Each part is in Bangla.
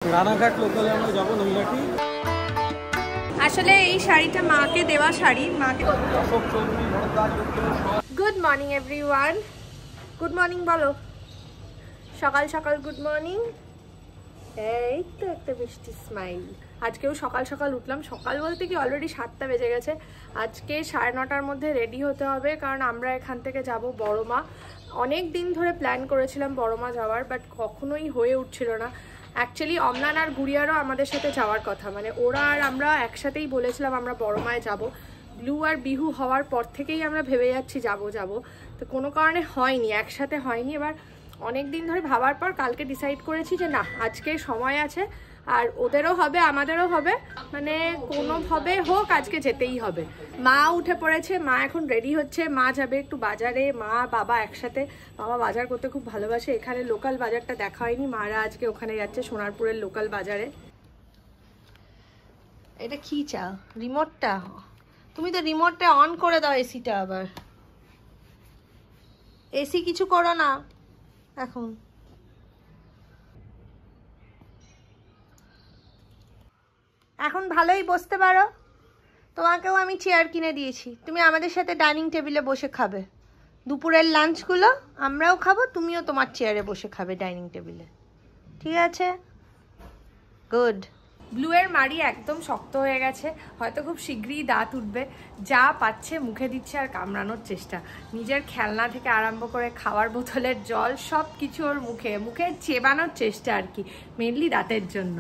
রানাঘাট লোকালে আমরা যাবো নৈহাটি। আসলে এই শাড়িটা মাকে দেওয়া শাড়ি, মাকে। Good morning everyone, good morning বলো, সকাল সকাল গুড মর্নিং। এই তো একটা মিষ্টি স্মাইল। আজকেও সকাল সকাল উঠলাম, সকাল বলতে কি অলরেডি 7টা বেজে গেছে। আজকে 9:30টার মধ্যে রেডি হতে হবে, কারণ আমরা এখান থেকে যাব বড়মা। অনেক দিন ধরে প্ল্যান করেছিলাম বড়মা যাওয়ার, বাট কখনোই হয়ে উঠছিল না। অ্যাকচুয়ালি অমলান আর গুড়িয়ারও আমাদের সাথে যাওয়ার কথা, মানে ওরা আর আমরা একসাথেই বলেছিলাম আমরা বড়মায় যাব। ব্লু আর বিহু হওয়ার পর থেকেই আমরা ভেবে যাচ্ছি যাব, তো কোনো কারণে হয়নি, একসাথে হয়নি। এবার অনেক দিন ধরে ভাবার পর কালকে ডিসাইড করেছি যে না, আজকে সময় আছে, আর ওদেরও হবে আমাদেরও হবে, মানে কোনোভাবে হোক আজকে যেতেই হবে। মা উঠে পড়েছে, মা এখন রেডি হচ্ছে, মা যাবে একটু বাজারে, মা বাবা একসাথে। বাবা বাজার করতে খুব ভালোবাসে, এখানে লোকাল বাজারটা দেখা হয়নি, মারা আজকে ওখানে যাচ্ছে সোনারপুরের লোকাল বাজারে। এটা কি চাও? রিমোটটা? তুমি তো রিমোটটা অন করে দাও এসিটা। আবার এসি কিছু করো না এখন। এখন ভালোই বসতে পারো, তোমাকেও আমি চেয়ার কিনে দিয়েছি, তুমি আমাদের সাথে ডাইনিং টেবিলে বসে খাবে। দুপুরের লাঞ্চগুলো আমরাও খাবো, তুমিও তোমার চেয়ারে বসে খাবে ডাইনিং টেবিলে, ঠিক আছে? গুড। ব্লুয়ের মাড়ি একদম শক্ত হয়ে গেছে, হয়তো খুব শীঘ্রই দাঁত উঠবে। যা পাচ্ছে মুখে দিচ্ছে আর কামড়ানোর চেষ্টা। নিজের খেলনা থেকে আরম্ভ করে খাওয়ার বোতলের জল সব কিছু ওর মুখে চেবানোর চেষ্টা আর কি, মেনলি দাঁতের জন্য।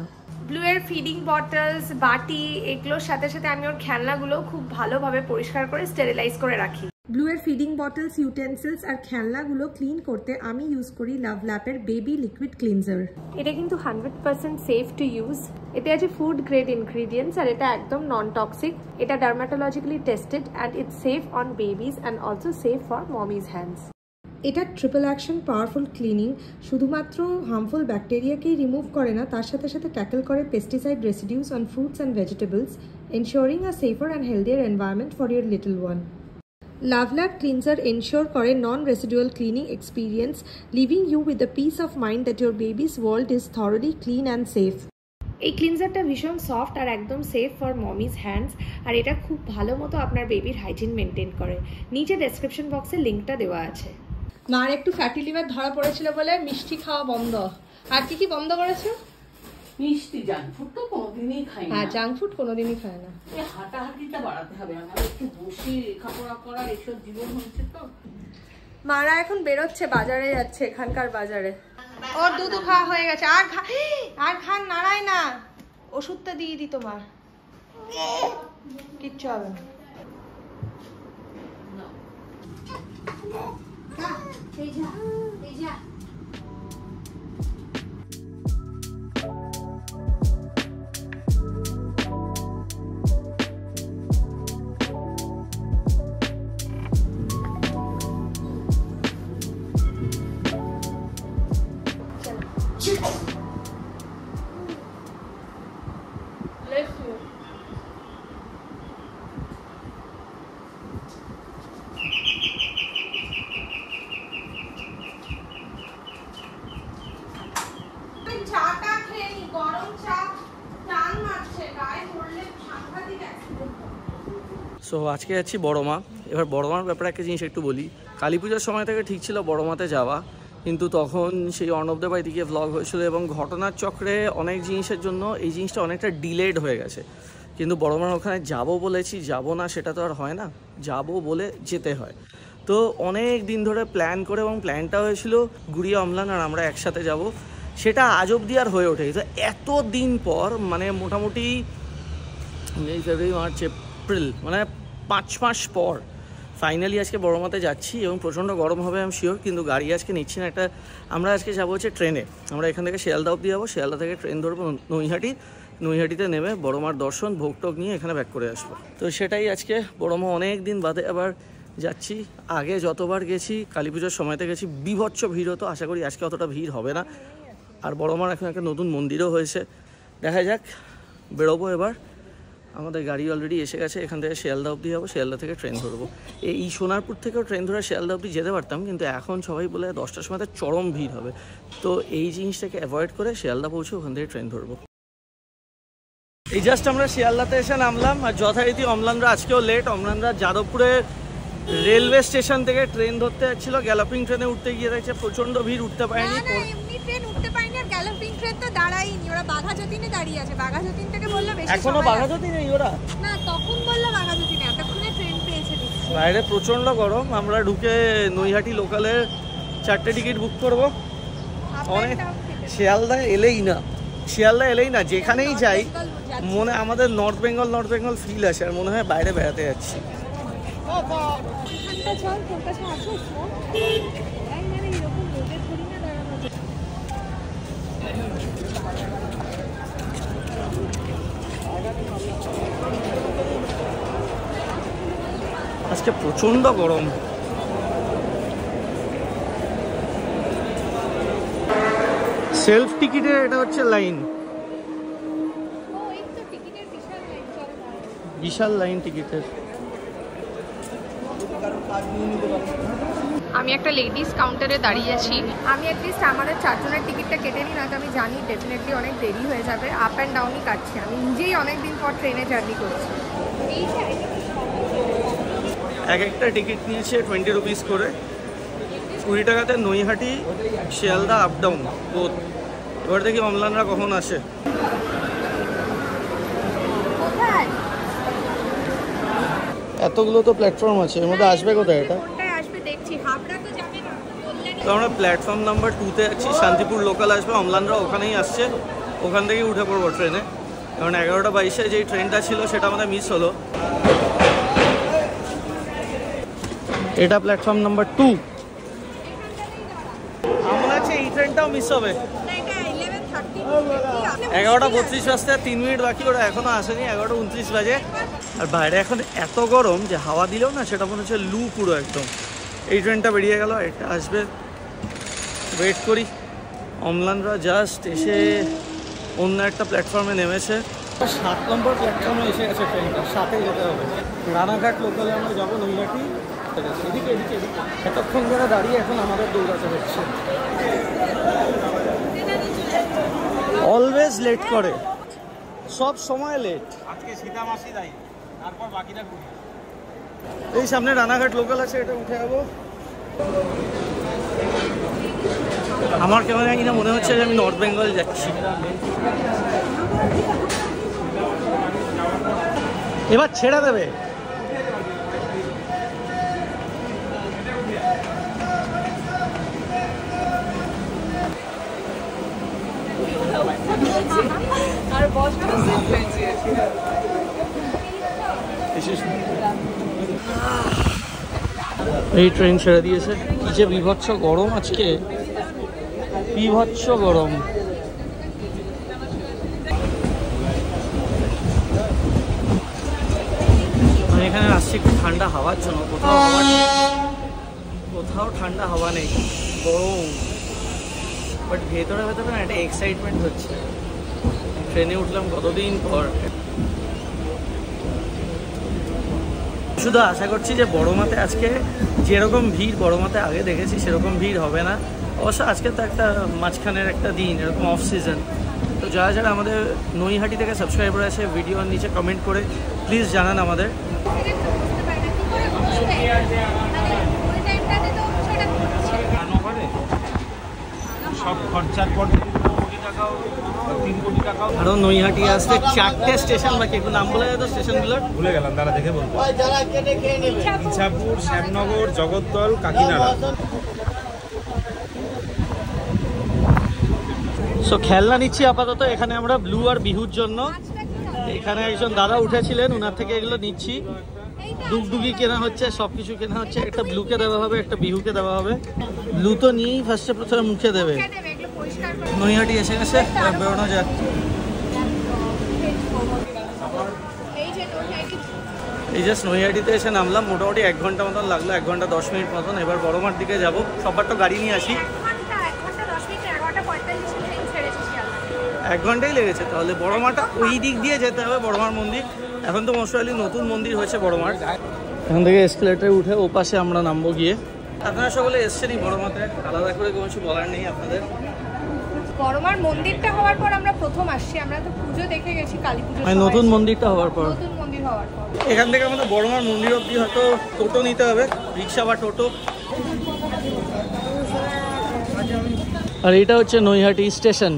ব্লুয়ের ফিডিং বটলস, বাটি, এগুলোর সাথে সাথে আমি ওর খেলনাগুলো খুব ভালোভাবে পরিষ্কার করে স্টেরিলাইজ করে রাখি। ব্লুয়ের ফিডিং বটলস, ইউটেন্সিলস আর খেলনাগুলো ক্লিন করতে আমি ইউজ করি লাভল্যাপের বেবি লিকুইড ক্লিনজার। এটা কিন্তু 100% সেফ টু ইউজ। এতে আছে ফুড গ্রেড ইনগ্রিডিয়েন্টস আর এটা একদম নন টক্সিক। এটা dermatologically tested and it's safe on babies and also safe for mommies hands. এটা ট্রিপল অ্যাকশন পাওয়ারফুল ক্লিনিং, শুধুমাত্র হার্মফুল ব্যাকটেরিয়াকেই রিমুভ করে না, তার সাথে সাথে ট্যাকেল করে pesticide residues on fruits and vegetables, ensuring a safer and healthier environment for your little one. LoveLab cleanser ensure করে non-residual cleaning experience, leaving you with the peace of mind that your baby's world is thoroughly clean and safe. এই ক্লিনজারটা ভীষণ সফট আর একদম সেফ ফর মমিজ হ্যান্ডস, আর এটা খুব ভালো মতো আপনার বেবির হাইজিন মেনটেন করে। নিচে ডেসক্রিপশন বক্সে লিঙ্কটা দেওয়া আছে। মার একটু ফ্যাটি লিভার ধরা পড়েছিল বলে মিষ্টি খাওয়া বন্ধ। আর কি কি বন্ধ করেছো? মিষ্টি, জাঙ্ক ফুড তো কোনোদিনই খাই না। হ্যাঁ, জাঙ্ক ফুড কোনোদিনই খায় না। এই হাঁটাহাঁটিটা বাড়াতে হবে, আমার একটু বসে লেখাপড়া করা এসব জীবন হচ্ছে তো। মারা এখন বেরোচ্ছে, বাজারে যাচ্ছে, এখানকার বাজারে। ওর দুধ খাওয়া হয়ে গেছে, আর খান নাড়ায় না, ওষুধটা দিয়ে দি তোমার, কিচ্ছু হবে না। সো আজকে যাচ্ছি বড়মা। এবার বড়মার ব্যাপারে একটা জিনিস একটু বলি। কালী পুজোর সময় থেকে ঠিক ছিল বড়মাতে যাওয়া, কিন্তু তখন সেই অর্ণবদেব দিকে ভ্লগ হয়েছিল এবং ঘটনার চক্রে অনেক জিনিসের জন্য এই জিনিসটা অনেকটা ডিলেড হয়ে গেছে। কিন্তু বড়মার ওখানে যাবো বলেছি, যাব না সেটা তো আর হয় না, যাব বলে যেতে হয়। তো অনেক দিন ধরে প্ল্যান করে, এবং প্ল্যানটা হয়েছিল গুড়িয়া, অমলান আর আমরা একসাথে যাব, সেটা আজ অবধি আর হয়ে ওঠে। তো এত দিন পর, মানে মোটামুটি এই ফেব্রুয়ারি, মার্চ, এপ্রিল, মানে 5 মাস পর ফাইনালি আজকে বড়মাতে যাচ্ছি। এবং প্রচণ্ড গরম হবে আমি শিওর, কিন্তু গাড়ি আজকে নিচ্ছি না। আমরা আজকে যাবো হচ্ছে ট্রেনে। আমরা এখান থেকে শিয়ালদা অবধি যাবো, শিয়ালদা থেকে ট্রেন ধরবো নৈহাটিতে নেমে বড়মার দর্শন ভোগ টোগ নিয়ে এখানে ব্যাক করে আসবো। তো সেটাই আজকে, বড়মা অনেক দিন বাদে আবার যাচ্ছি। আগে যতবার গেছি কালী পুজোর সময়তে গেছি, বিভৎস ভিড় হতো, আশা করি আজকে অতটা ভিড় হবে না। আর বড়মার এখন একটা নতুন মন্দিরও হয়েছে, দেখা যাক। বেরোবো এবার আমাদের গাড়ি অলরেডি এসে গেছে, এখান থেকে শিয়ালদা অবধি যাবো, শিয়ালদা থেকে ট্রেন ধরবো। এই সোনারপুর থেকেও ট্রেন ধরে শিয়ালদা অবধি যেতে পারতাম, কিন্তু এখন সবাই বলে 10টার সময় চরম ভিড় হবে, তো এই জিনিসটাকে অ্যাভয়েড করে শিয়ালদা পৌঁছে ওখান থেকে ট্রেন ধরবো। এই জাস্ট আমরা শিয়ালদাতে এসে নামলাম, আর যথারীতি অম্লানরা আজকেও লেট। অম্লানরা যাদবপুরে রেলওয়ে স্টেশন থেকে ট্রেন ধরতে যাচ্ছিল, গ্যালোপিং ট্রেনে উঠতে গিয়ে দেখছে প্রচণ্ড ভিড়, উঠতে পারেনি। এমনি ট্রেন উঠতে পারেনি, আর গ্যালোপিং ট্রেন তো দাঁড়ায়নি, ওরা বাঘাযতীনে দাঁড়িয়ে আছে। বাঘাযতীন থেকে বললো বেশি এখনো বাঘাযতীন নেই ওরা? না, তখন বললো বাঘাযতীনে, এতক্ষণে ট্রেন পেয়েছে। বাইরে প্রচণ্ড গরম, আমরা ঢুকে নৈহাটি লোকালের 4টে টিকিট বুক করবো। অনেক শিয়ালদা এলেই না যেখানেই যাই মনে আমাদের নর্থ বেঙ্গল ফিল আসে, আর মনে হয় বাইরে বেড়াতে যাচ্ছি। আজকে প্রচণ্ড গরম। সেলফ টিকিটের এটা হচ্ছে লাইন, বিশাল লাইন টিকিটের। আমি একটা লেডিস কাউন্টারে দাঁড়িয়ে আছি। আমি অ্যাটলিস্ট আমাদের 4 জনের টিকিটটা কেটে নিই, নয়তো আমি জানি ডেফিনেটলি অনেক দেরি হয়ে যাবে। আপ অ্যান্ড ডাউনই কাটছি, আমি নিজেই অনেক দিন পর ট্রেনে জার্নি করছি। এক একটা টিকিট নিয়েছে 20 রুপিস করে, 20 টাকাতে Naihati Sealdah up down both. এবার দেখি অম্লানরা কখন আসে। এতগুলো তো প্ল্যাটফর্ম আছে, এর মধ্যে আসবে কোথায় এটা? তো আমরা প্ল্যাটফর্ম নাম্বার 2-তে আছি, শান্তিপুর লোকাল আসবে, অম্লানরা ওখানেই আসছে, ওখান থেকেই উঠে পড়বো ট্রেনে। কারণ 11:22-এ যেই ট্রেনটা ছিল সেটা আমাদের মিস হলো। এটা প্ল্যাটফর্ম নাম্বার 2। আমার আছে এই ট্রেনটাও মিস হবে। 11:32 বাজতে 3 মিনিট বাকি, ওরা এখনো আসেনি, 11:29 বাজে। আর বাইরে এখন এত গরম যে হাওয়া দিলেও না সেটা মনে হচ্ছে লু পুরো একদম। এই ট্রেনটা বেরিয়ে গেল, এটা আসবে, ওয়েট করি। অম্লানরা জাস্ট এসে অন্য একটা প্ল্যাটফর্মে নেমেছে। 7 নম্বর প্ল্যাটফর্মে এসে গেছে ট্রেনটা, 7-এ যেতে হবে। রানাঘাট লোকালে আমরা যাবো নৈহাটি, এদিকে এতক্ষণ ধরে দাঁড়িয়ে এখন আমাদের দৌড়াতে হচ্ছে। অলওয়েজ লেট করে, সব সময় লেট। আজকে সীতা মাসি দায়ী, তারপর বাকিটা ঘুরি। এই সামনে রানাঘাট লোকাল আছে, এটা উঠে যাবো। আমার কেমন জানি না মনে হচ্ছে যে আমি নর্থ বেঙ্গল যাচ্ছি। এবার ছেড়ে দেবে। এই ট্রেন ছেড়ে দিয়েছে। কি যে বিভৎস গরম আজকে, বিভৎস গরম। আমি এখানে আসছি একটু ঠান্ডা হাওয়ার জন্য, কোথাও ঠান্ডা হাওয়া নেই, গরম। বাট ভেতরে ভেতরে না একটা এক্সাইটমেন্ট হচ্ছে, ট্রেনে উঠলাম কতদিন পর। শুধু আশা করছি যে বড়মাতে আজকে যেরকম ভিড় বড়মাতে আগে দেখেছি সেরকম ভিড় হবে না। অবশ্য আজকে তো একটা মাঝখানের একটা দিন, এরকম অফ সিজন। তো যারা যারা আমাদের নৈহাটি থেকে সাবস্ক্রাইবার আছে, ভিডিওর নিচে কমেন্ট করে প্লিজ জানান আমাদের। সব খরচার পর 3 কোটি টাকাও। আরও নৈহাটি আসতে 4টে স্টেশন বাকি, একটু নাম বলে যেত স্টেশনগুলোর, ভুলে গেলাম, তারা দেখে বলবো। ইছাপুর, শ্যামনগর, জগদ্দল, কাকিনাড়া। সো খেলনা নিচ্ছি আপাতত এখানে আমরা ব্লু আর বিহুর জন্য। এখানে একজন দাদা উঠেছিলেন, ওনার থেকে এগুলো নিচ্ছি। ডুগডুগি কেনা হচ্ছে, সব কিছু কেনা হচ্ছে। একটা ব্লুকে দেওয়া হবে, একটা বিহুকে দেওয়া হবে। ব্লু তো নিয়েই ফার্স্টে প্রথমে মুখে দেবে। নৈহাটি এসে গেছে, বেরোনো যাক। এই জাস্ট নৈহাটিতে এসে নামলাম, মোটামুটি 1 ঘন্টা মতন লাগলো, 1 ঘন্টা 10 মিনিট মতন। এবার বড়মার দিকে যাবো, সবার তো গাড়ি নিয়ে আসি। 1 ঘন্টাই লেগেছে। তাহলে বড়মাটা ওই দিক দিয়ে যেতে হবে, বড়মার মন্দির। এখন তো মোস্টলি নতুন মন্দির হয়েছে বড়মার। এখান থেকে এসকেলেটারে উঠে ও পাশে আমরা নামবো গিয়ে। আপনারা সকলে এসছেনই বড়মাতে, আলাদা করে কোনো কিছু বলার নেই আপনাদের। বড়মার মন্দিরটা হওয়ার পর আমরা প্রথম আসছি, আমরা তো পুজো দেখে গেছি কালী পুজো, নতুন মন্দিরটা হওয়ার পর। নতুন মন্দির হওয়ার পর এখান থেকে আমাদের বড়মার মন্দির অবধি হয়তো টোটো নিতে হবে, রিক্সা বা টোটো। আর এটা হচ্ছে নৈহাটি স্টেশন।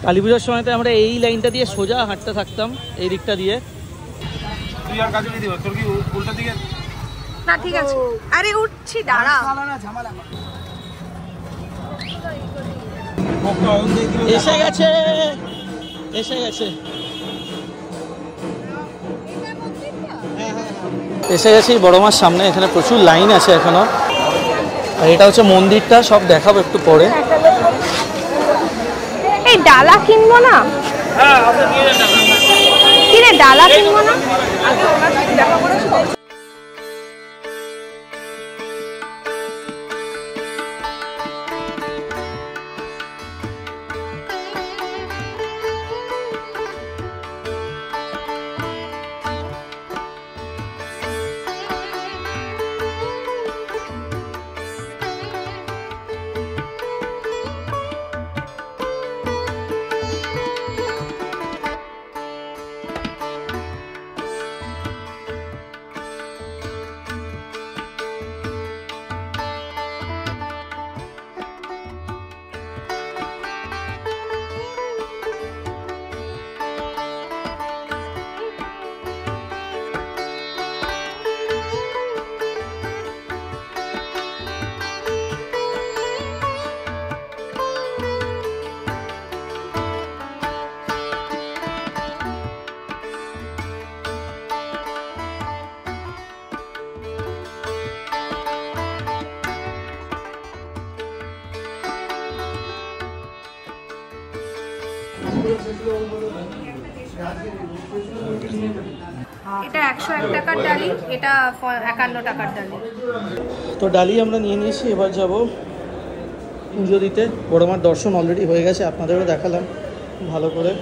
কালী পুজোর সময়তে আমরা এই লাইনটা দিয়ে সোজা হাঁটতে থাকতাম, এই দিকটা দিয়ে। তুই আর কাজে দিবি, তোর কি উল্টা দিকে? না ঠিক আছে, আরে উঠছি, দাঁড়া। এসে গেছে, এসে গেছে, এসে গেছি বড়মার সামনে। এখানে প্রচুর লাইন আছে এখনো। আর এটা হচ্ছে মন্দিরটা, সব দেখাবো একটু পরে। এই ডালা কিনবো না? কিনে ডালা কিনবো না? এটা 101 টাকার ডালি, এটা 51 টাকার ডালি। তো ডালি আমরা নিয়ে নিয়েছি, এবার যাব পুজো দিতে। বড়মার দর্শন অলরেডি হয়ে গেছে, আপনাদেরও দেখালাম ভালো করে।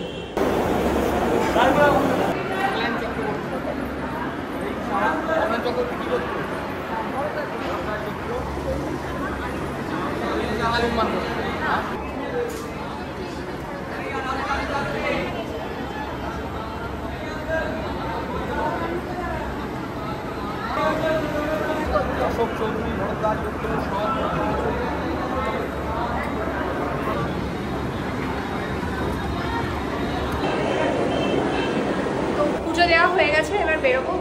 পুজো দেওয়া হয়ে গেছে, এবার বেরোবো।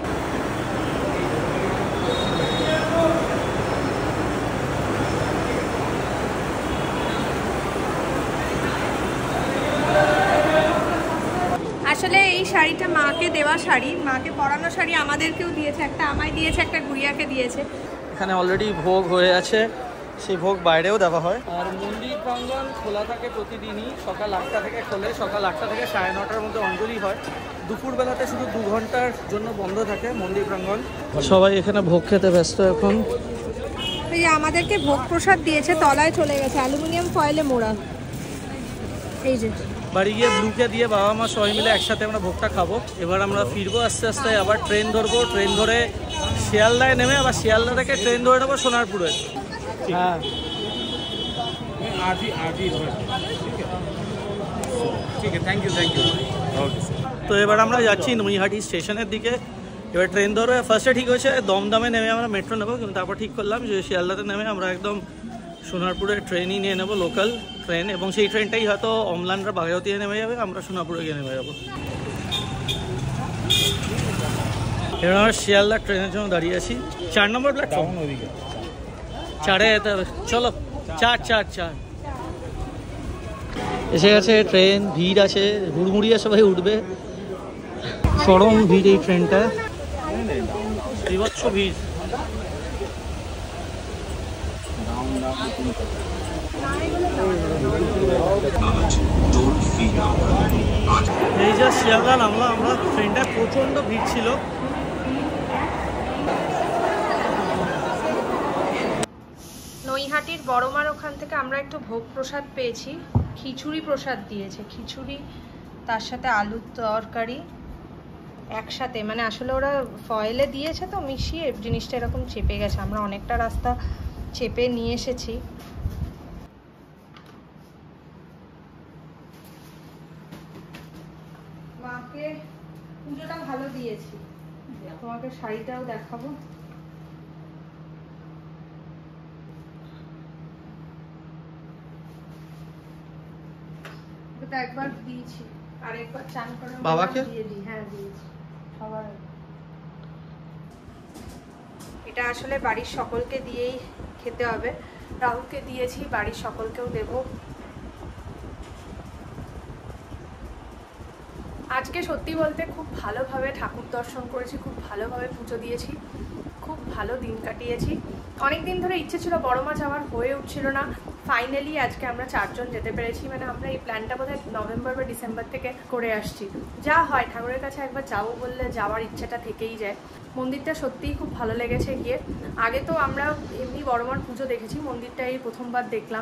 আসলে এই শাড়িটা মাকে দেওয়া শাড়ি, মাকে পরানো শাড়ি আমাদেরকেও দিয়েছে, একটা আমায় দিয়েছে, একটা গুড়িয়াকে দিয়েছে। এখানে অলরেডি ভোগ হয়ে আছে, সেই ভোগ বাইরেও দেওয়া হয়। আর মন্দির প্রাঙ্গণ খোলা থাকে প্রতিদিনই, সকাল 8টা থেকে খোলে, সকাল 8টা থেকে 9:30টার মধ্যে অঞ্জলি হয়। দুপুরবেলাতে শুধু 2 ঘন্টার জন্য বন্ধ থাকে মন্দির প্রাঙ্গণ। সবাই এখানে ভোগ খেতে ব্যস্ত এখন। এই যে আমাদেরকে ভোগ প্রসাদ দিয়েছে, তলায় চলে গেছে, অ্যালুমিনিয়াম ফয়েলে মোড়া। এই যে বাড়ি গিয়ে ব্লুকে দিয়ে বাবা মা সবাই মিলে একসাথে আমরা ভোগটা খাবো। এবার আমরা ফিরবো আস্তে আস্তে, আবার ট্রেন ধরবো, ট্রেন ধরে শিয়ালদায় নেমে আবার শিয়ালদা থেকে ট্রেন ধরে নেবো সোনারপুরে। হ্যাঁ ঠিক আছে, থ্যাংক ইউ, থ্যাংক ইউ। ওকে। তো এবার আমরা যাচ্ছি নৈহাটি স্টেশনের দিকে। এবার ট্রেন ধরে ফার্স্টে ঠিক হয়েছে দমদমে নেমে আমরা মেট্রো নেবো, কিন্তু তারপর ঠিক করলাম যে শিয়ালদাতে নেমে আমরা একদম সোনারপুরের ট্রেনই নিয়ে নেবো, লোকাল ট্রেন। এবং সেই ট্রেনটাই হয়তো অমলানরা বাঘাযতীনে নেমে যাবে, আমরা সোনারপুরে গিয়ে নেমে যাবো। এবার আমরা শিয়ালদা ট্রেনের জন্য দাঁড়িয়ে আছি, 4 নম্বর প্ল্যাটফর্ম। 4-এ যেতে হবে, চলো। 4 এসে গেছে ট্রেন, ভিড় আছে, হুড়মুড়িয়ে সবাই উঠবে। চরম ভিড় এই ট্রেনটা, বিভৎস ভিড়। এই যা শিয়ালদা নামলাম আমরা, ট্রেনটা প্রচণ্ড ভিড় ছিল। নৈহাটির বড়মার ওখান থেকে আমরা একটু ভোগ প্রসাদ পেয়েছি। খিচুড়ি প্রসাদ দিয়েছে, খিচুড়ি তার সাথে আলুর তরকারি একসাথে, মানে আসলে ওরা ফয়েলে দিয়েছে তো মিশিয়ে জিনিসটা এরকম চেপে গেছে। আমরা অনেকটা রাস্তা চেপে নিয়ে এসেছি। মাকে পুজোটা ভালো দিয়েছি, তোমাকে শাড়িটাও দেখাবো। এটা একবার দিয়েছি, আর একবার চান করে বাবাকে দিয়ে দিই। হ্যাঁ দিয়েছি সবার। এটা আসলে বাড়ির সকলকে দিয়েই খেতে হবে। রাহুলকে দিয়েছি, বাড়ির সকলকেও দেব। আজকে সত্যি বলতে খুব ভালোভাবে ঠাকুর দর্শন করেছি, খুব ভালোভাবে পুজো দিয়েছি, খুব ভালো দিন কাটিয়েছি। অনেক দিন ধরে ইচ্ছে ছিল বড় মা যাওয়ার, হয়ে উঠছিল না। ফাইনালি আজকে আমরা 4 জন যেতে পেরেছি। মানে আমরা এই প্ল্যানটা বোধহয় নভেম্বর বা ডিসেম্বর থেকে করে আসছি। যা হয়, ঠাকুরের কাছে একবার যাবো বললে যাওয়ার ইচ্ছাটা থেকেই যায়। মন্দিরটা সত্যিই খুব ভালো লেগেছে গিয়ে। আগে তো আমরা এমনি বড় মার পুজো দেখেছি, মন্দিরটা এই প্রথমবার দেখলাম।